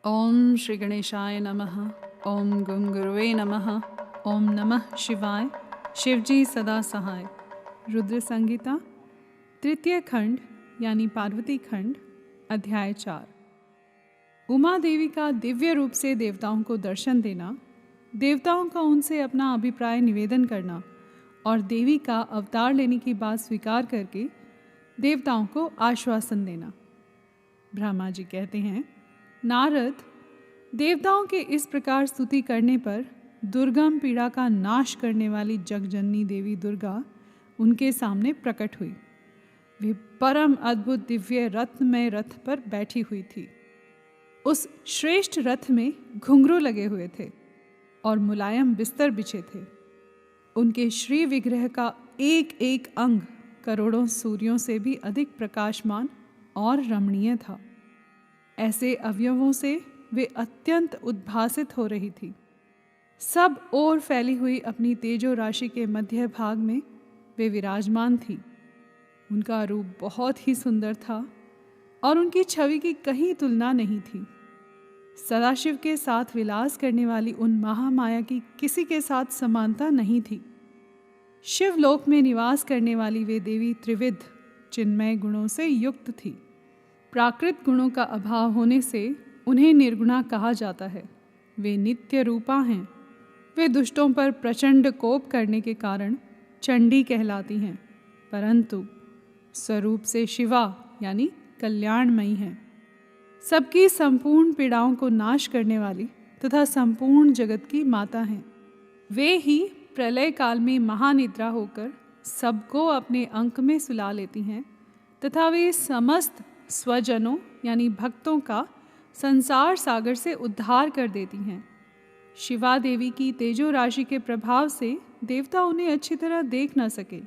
ओम श्री गणेशाय नमः। ओम गं गुरुवे नमः। ओम नमः शिवाय। शिवजी सदा सहाय। रुद्र संगीता तृतीय खंड यानी पार्वती खंड अध्याय 4। उमा देवी का दिव्य रूप से देवताओं को दर्शन देना, देवताओं का उनसे अपना अभिप्राय निवेदन करना और देवी का अवतार लेने की बात स्वीकार करके देवताओं को आश्वासन देना। ब्रह्मा जी कहते हैं, नारद, देवताओं के इस प्रकार स्तुति करने पर दुर्गम पीड़ा का नाश करने वाली जगजननी देवी दुर्गा उनके सामने प्रकट हुई। वे परम अद्भुत दिव्य रत्नमय रथ पर बैठी हुई थी। उस श्रेष्ठ रथ में घुंघरू लगे हुए थे और मुलायम बिस्तर बिछे थे। उनके श्री विग्रह का एक एक अंग करोड़ों सूर्यों से भी अधिक प्रकाशमान और रमणीय था। ऐसे अवयवों से वे अत्यंत उद्भासित हो रही थी। सब ओर फैली हुई अपनी तेजो राशि के मध्य भाग में वे विराजमान थी। उनका रूप बहुत ही सुंदर था और उनकी छवि की कहीं तुलना नहीं थी। सदाशिव के साथ विलास करने वाली उन महामाया की किसी के साथ समानता नहीं थी। शिवलोक में निवास करने वाली वे देवी त्रिविध चिन्मय गुणों से युक्त थी। प्राकृत गुणों का अभाव होने से उन्हें निर्गुणा कहा जाता है। वे नित्य रूपा हैं। वे दुष्टों पर प्रचंड कोप करने के कारण चंडी कहलाती हैं, परंतु स्वरूप से शिवा यानी कल्याणमयी हैं। सबकी संपूर्ण पीड़ाओं को नाश करने वाली तथा संपूर्ण जगत की माता हैं। वे ही प्रलय काल में महानिद्रा होकर सबको अपने अंक में सुला लेती हैं तथा वे समस्त स्वजनों यानी भक्तों का संसार सागर से उद्धार कर देती हैं। शिवा देवी की तेजो राशि के प्रभाव से देवता उन्हें अच्छी तरह देख न सके।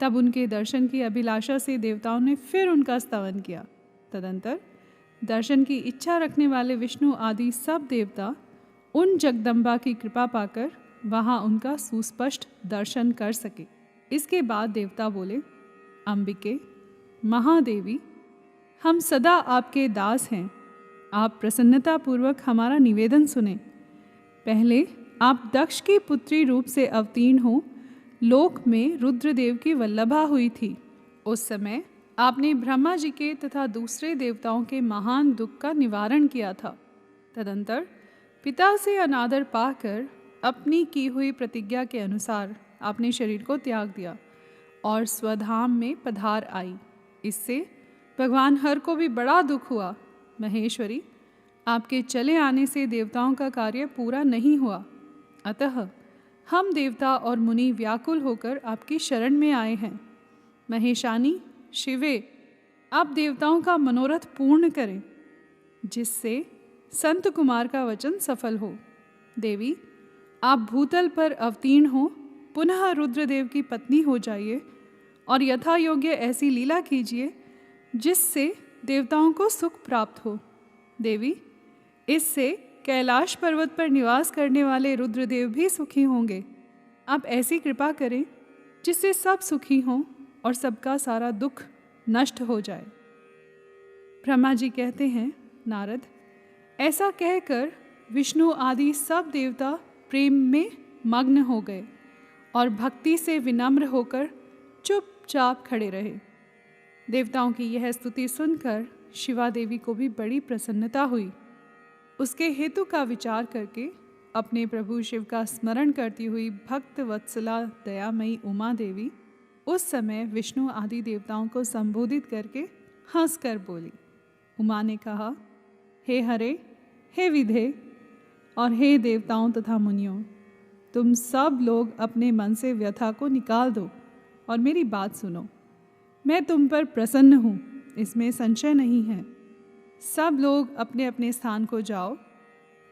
तब उनके दर्शन की अभिलाषा से देवताओं ने फिर उनका स्तवन किया। तदंतर दर्शन की इच्छा रखने वाले विष्णु आदि सब देवता उन जगदम्बा की कृपा पाकर वहाँ उनका सुस्पष्ट दर्शन कर सके। इसके बाद देवता बोले, अंबिके, महादेवी, हम सदा आपके दास हैं। आप प्रसन्नतापूर्वक हमारा निवेदन सुने। पहले आप दक्ष की पुत्री रूप से अवतीर्ण हो लोक में रुद्रदेव की वल्लभा हुई थी। उस समय आपने ब्रह्मा जी के तथा दूसरे देवताओं के महान दुख का निवारण किया था। तदंतर पिता से अनादर पाकर अपनी की हुई प्रतिज्ञा के अनुसार आपने शरीर को त्याग दिया और स्वधाम में पधार आई। इससे भगवान हर को भी बड़ा दुख हुआ। महेश्वरी, आपके चले आने से देवताओं का कार्य पूरा नहीं हुआ, अतः हम देवता और मुनि व्याकुल होकर आपकी शरण में आए हैं। महेशानी, शिवे, आप देवताओं का मनोरथ पूर्ण करें जिससे संत कुमार का वचन सफल हो। देवी, आप भूतल पर अवतीर्ण हो पुनः रुद्रदेव की पत्नी हो जाइए और यथा योग्य ऐसी लीला कीजिए जिससे देवताओं को सुख प्राप्त हो। देवी, इससे कैलाश पर्वत पर निवास करने वाले रुद्रदेव भी सुखी होंगे। आप ऐसी कृपा करें जिससे सब सुखी हों और सबका सारा दुख नष्ट हो जाए। ब्रह्मा जी कहते हैं, नारद, ऐसा कहकर विष्णु आदि सब देवता प्रेम में मग्न हो गए और भक्ति से विनम्र होकर चुपचाप खड़े रहे। देवताओं की यह स्तुति सुनकर शिवा देवी को भी बड़ी प्रसन्नता हुई। उसके हेतु का विचार करके अपने प्रभु शिव का स्मरण करती हुई भक्त वत्सला दयामयी उमा देवी उस समय विष्णु आदि देवताओं को संबोधित करके हंसकर बोली। उमा ने कहा, हे हरे, हे विधे और हे देवताओं तथा मुनियों, तुम सब लोग अपने मन से व्यथा को निकाल दो और मेरी बात सुनो। मैं तुम पर प्रसन्न हूँ, इसमें संशय नहीं है। सब लोग अपने अपने स्थान को जाओ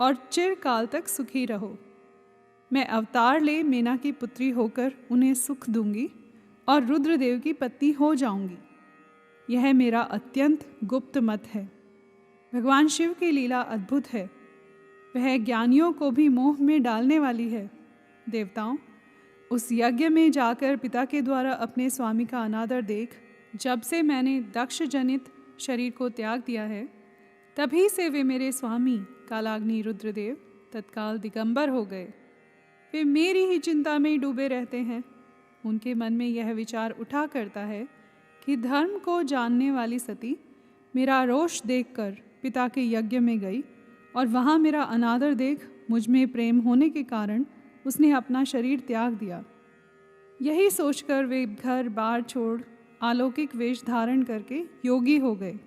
और चिरकाल तक सुखी रहो। मैं अवतार ले मेना की पुत्री होकर उन्हें सुख दूंगी और रुद्रदेव की पत्नी हो जाऊंगी। यह मेरा अत्यंत गुप्त मत है। भगवान शिव की लीला अद्भुत है। वह ज्ञानियों को भी मोह में डालने वाली है। देवताओं, उस यज्ञ में जाकर पिता के द्वारा अपने स्वामी का अनादर देख जब से मैंने दक्ष जनित शरीर को त्याग दिया है, तभी से वे मेरे स्वामी कालाग्नि रुद्रदेव तत्काल दिगंबर हो गए। वे मेरी ही चिंता में डूबे रहते हैं। उनके मन में यह विचार उठा करता है कि धर्म को जानने वाली सती मेरा रोष देखकर पिता के यज्ञ में गई और वहाँ मेरा अनादर देख मुझ में प्रेम होने के कारण उसने अपना शरीर त्याग दिया। यही सोचकर वे घर बार छोड़ अलौकिक वेश धारण करके योगी हो गए।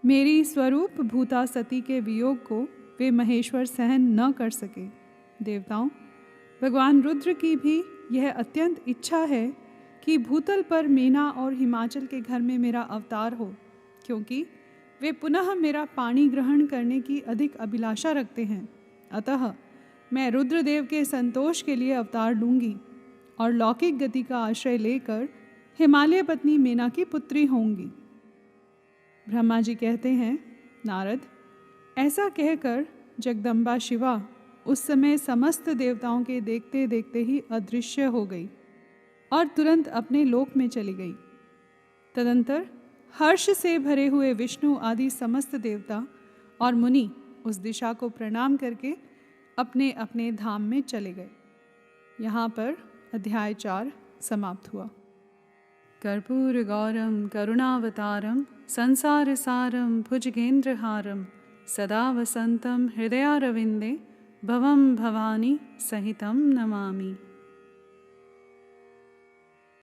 मेरी स्वरूप भूता सती के वियोग को वे महेश्वर सहन न कर सके। देवताओं, भगवान रुद्र की भी यह अत्यंत इच्छा है कि भूतल पर मीना और हिमाचल के घर में मेरा अवतार हो, क्योंकि वे पुनः मेरा पाणी ग्रहण करने की अधिक अभिलाषा रखते हैं। अतः मैं रुद्रदेव के संतोष के लिए अवतार लूँगी और लौकिक गति का आश्रय लेकर हिमालय पत्नी मीना की पुत्री होंगी। ब्रह्मा जी कहते हैं, नारद, ऐसा कहकर जगदम्बा शिवा उस समय समस्त देवताओं के देखते देखते ही अदृश्य हो गई और तुरंत अपने लोक में चली गई। तदंतर हर्ष से भरे हुए विष्णु आदि समस्त देवता और मुनि उस दिशा को प्रणाम करके अपने अपने धाम में चले गए। यहाँ पर अध्याय 4 समाप्त हुआ। कर्पूर गौरम करुणावतारम संसार सारम भुजगेंद्रहारम सदा वसंतम हृदयारविंदे भवम भवानी सहितम नमामि।